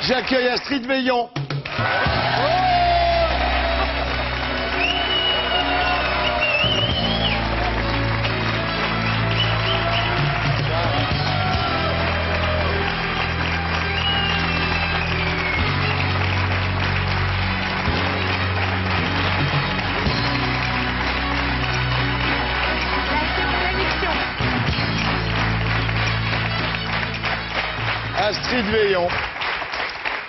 J'accueille Astrid Veillon. Astrid Veillon.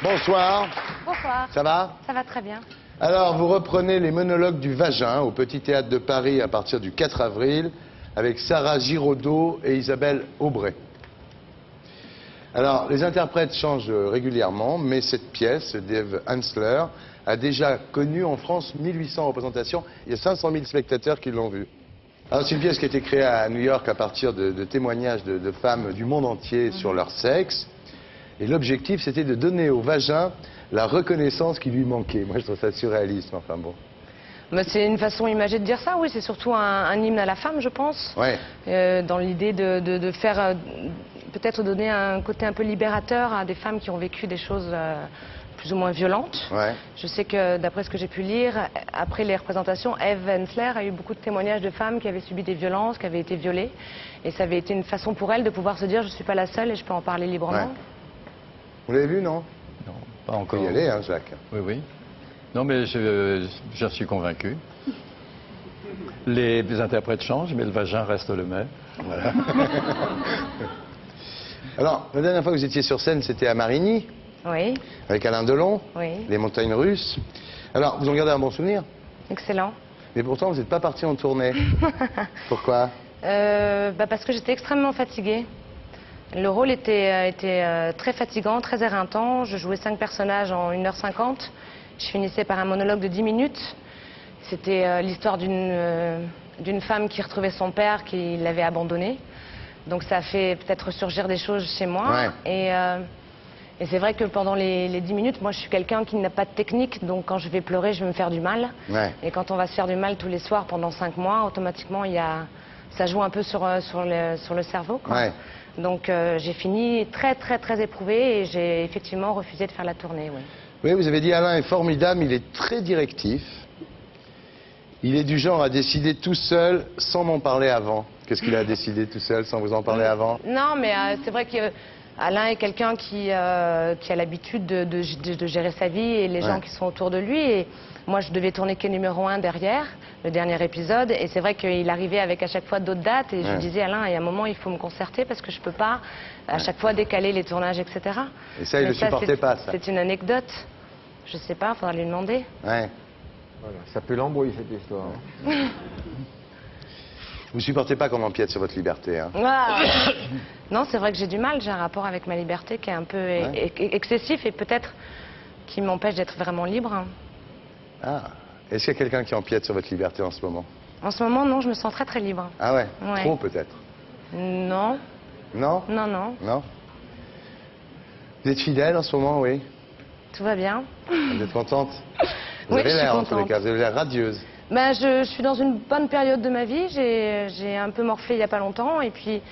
Bonsoir. Bonsoir. Ça va? Ça va très bien. Alors, vous reprenez les monologues du vagin au Petit Théâtre de Paris à partir du 4 avril avec Sarah Giraudot et Isabelle Aubray. Alors, les interprètes changent régulièrement, mais cette pièce d'Eve Hansler a déjà connu en France 1800 représentations. Il y a 500 000 spectateurs qui l'ont vue. Alors, c'est une pièce qui a été créée à New York à partir de témoignages de femmes du monde entier sur leur sexe. Et l'objectif, c'était de donner au vagin la reconnaissance qui lui manquait. Moi, je trouve ça surréaliste, mais enfin bon. C'est une façon imagée de dire ça, oui. C'est surtout un hymne à la femme, je pense. Ouais. Dans l'idée de faire, peut-être donner un côté un peu libérateur à des femmes qui ont vécu des choses plus ou moins violentes. Ouais. Je sais que, d'après ce que j'ai pu lire, après les représentations, Eve Hansler a eu beaucoup de témoignages de femmes qui avaient subi des violences, qui avaient été violées. Et ça avait été une façon pour elle de pouvoir se dire, je ne suis pas la seule et je peux en parler librement. Ouais. Vous l'avez vu, non? Non, pas encore. Vous y allez, hein, Jacques? Oui, oui. Non, mais j'en suis convaincu. Les interprètes changent, mais le vagin reste le même. Voilà. Alors, la dernière fois que vous étiez sur scène, c'était à Marigny, Oui, avec Alain Delon, oui. les montagnes russes. Alors, vous en gardez un bon souvenir? Excellent. Mais pourtant, vous n'êtes pas parti en tournée. Pourquoi? Parce que j'étais extrêmement fatiguée. Le rôle était très fatigant, très éreintant. Je jouais 5 personnages en 1h50. Je finissais par un monologue de 10 minutes. C'était l'histoire d'une femme qui retrouvait son père qui l'avait abandonnée. Donc ça a fait peut-être ressurgir des choses chez moi. Ouais. Et c'est vrai que pendant les 10 minutes, moi je suis quelqu'un qui n'a pas de technique. Donc quand je vais pleurer, je vais me faire du mal. Ouais. Et quand on va se faire du mal tous les soirs pendant 5 mois, automatiquement ça joue un peu sur le cerveau, quoi. Ouais. Donc j'ai fini très éprouvée et j'ai effectivement refusé de faire la tournée, oui. Oui, vous avez dit Alain est formidable, il est très directif. Il est du genre à décider tout seul sans m'en parler avant. Qu'est-ce qu'il a décidé tout seul sans vous en parler avant? Non, mais c'est vrai que Alain est quelqu'un qui a l'habitude de gérer sa vie et les gens qui sont autour de lui. Et moi, je devais tourner que numéro 1 derrière, le dernier épisode. Et c'est vrai qu'il arrivait avec à chaque fois d'autres dates. Et je lui disais, Alain, il y a un moment, il faut me concerter parce que je ne peux pas à chaque fois décaler les tournages, etc. Et ça, il ne le supportait pas, ça. C'est une anecdote. Je ne sais pas, il faudra lui demander. Ouais. Voilà, ça peut l'embrouiller, cette histoire. Vous supportez pas qu'on empiète sur votre liberté, hein? Ah. Non, c'est vrai que j'ai du mal. J'ai un rapport avec ma liberté qui est un peu excessif et peut-être qui m'empêche d'être vraiment libre. Ah. Est-ce qu'il y a quelqu'un qui empiète sur votre liberté en ce moment? En ce moment, non, je me sens très libre. Ah ouais? Ouais. Trop peut-être? Non. Non? Non, non. Non? Vous êtes fidèle en ce moment, oui? Tout va bien. Vous êtes contente? Vous Oui, avez je suis l'air, en tous les contente. cas, vous avez l'air radieuse. Ben, je suis dans une bonne période de ma vie. J'ai un peu morflé il n'y a pas longtemps. Et puis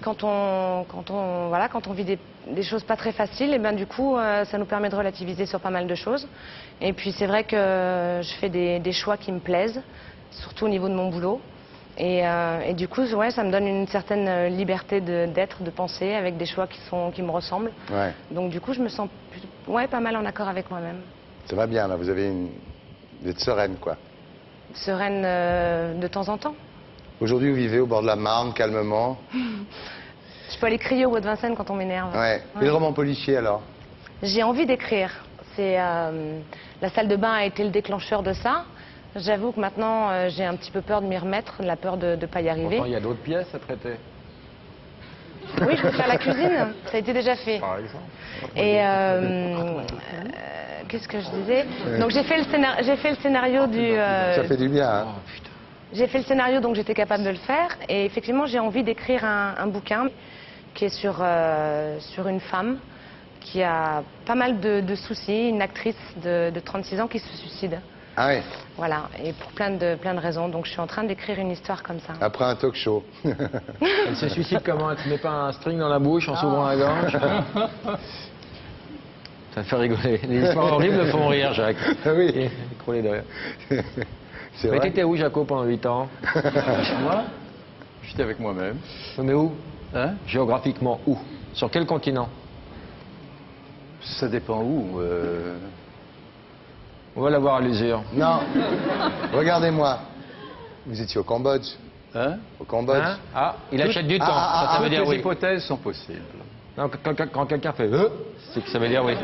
quand on vit des choses pas très faciles, et ben, du coup, ça nous permet de relativiser sur pas mal de choses. Et puis c'est vrai que je fais des choix qui me plaisent, surtout au niveau de mon boulot. Et du coup, ouais, ça me donne une certaine liberté d'être, de penser, avec des choix qui me ressemblent. Ouais. Donc du coup, je me sens pas mal en accord avec moi-même. Ça va bien, là, vous êtes sereine, quoi. Sereine de temps en temps. Aujourd'hui, vous vivez au bord de la Marne, calmement. Je peux aller crier au bois de Vincennes quand on m'énerve. Ouais. Et le roman policier, alors? J'ai envie d'écrire. La salle de bain a été le déclencheur de ça. J'avoue que maintenant, j'ai un petit peu peur de m'y remettre, la peur de ne pas y arriver. Pourtant, il y a d'autres pièces à traiter. Oui, je peux faire la cuisine. Ça a été déjà fait. Par exemple. Et qu'est-ce que je disais? Donc j'ai fait le scénario du. Ça fait du bien, hein? J'ai fait le scénario, donc j'étais capable de le faire. Et effectivement, j'ai envie d'écrire un bouquin qui est sur une femme qui a pas mal de soucis, une actrice de 36 ans qui se suicide. Ah oui, Voilà, et pour plein de raisons. Donc je suis en train d'écrire une histoire comme ça. après un talk show. Elle se suicide comment? Elle ne te met pas un string dans la bouche en s'ouvrant la gorge? Ça fait rigoler. Les histoires horribles me font rire, Jacques. Ah oui. Et écrouler de rire. C'est Mais vrai. t'étais où, Jaco, pendant 8 ans? Moi, j'étais avec moi-même. Mais où? Hein? Géographiquement, où? Sur quel continent? Ça dépend où. On va l'avoir à l'usure. Non. Regardez-moi. Vous étiez au Cambodge. Hein? Au Cambodge. Hein? Ah, il achète du temps. ah, ça veut Toutes dire les oui. hypothèses sont possibles. Non, quand quelqu'un fait c'est que ça veut dire oui.